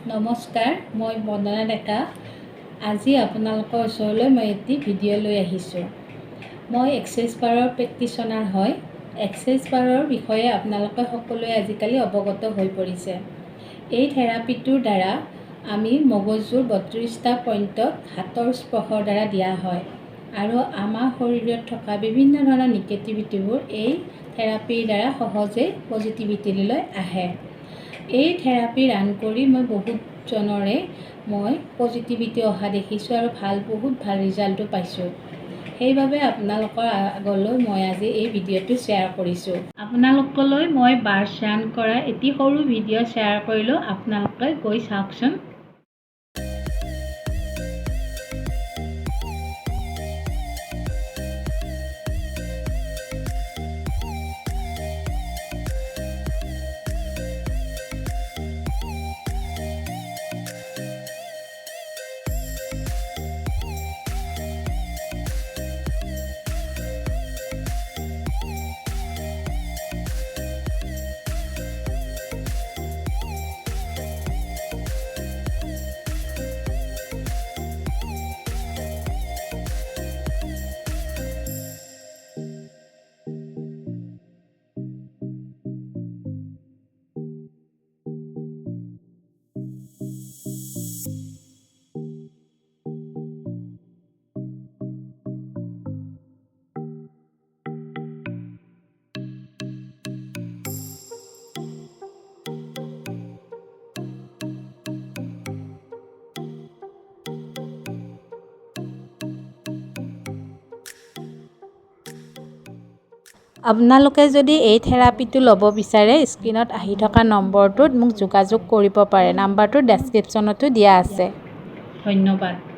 নমস্কাৰ, মই বন্দনা ডেকা। আজি আপোনালোকৰ ওচৰলৈ মই এটি ভিডিঅ' লৈ আহিছোঁ। মই এক্সাৰচাইজ বাৰৰ প্ৰেক্টিশ্যনাৰ হয়। এক্সাৰচাইজ বাৰৰ বিষয়ে আপোনালোকে সকলোৱে আজিকালি অৱগত হৈ পৰিছে। এই থেৰাপিটোৰ দ্বাৰা আমি মগজুৰ 32টা পইণ্টত হাতৰ স্পৰ্শৰ দ্বাৰা দিয়া হয় আৰু আমাৰ শৰীৰত থকা বিভিন্ন ধৰণৰ নিগেটিভিটিবোৰ এই থেৰাপিৰ দ্বাৰা সহজেই পজিটিভিটিলৈ আহে। এই থেৰাপি ৰান কৰি মই বহুতজনৰে পজিটিভিটি অহা দেখিছোঁ আৰু বহুত ভাল ৰিজাল্টো পাইছোঁ। সেইবাবে আপোনালোকৰ আগলৈ মই আজি এই ভিডিঅ'টো শ্বেয়াৰ কৰিছোঁ। আপোনালোকলৈ মই বাৰ্ছ ৰান কৰা এটি সৰু ভিডিঅ' শ্বেয়াৰ কৰিলোঁ, আপোনালোকে গৈ চাওকচোন। আপোনালোকে যদি এই থেৰাপিটো ল'ব বিচাৰে, স্ক্ৰীনত আহি থকা নম্বৰটোত মোক যোগাযোগ কৰিব পাৰে। নাম্বাৰটো ডেছক্ৰিপশ্যনতো দিয়া আছে। ধন্যবাদ।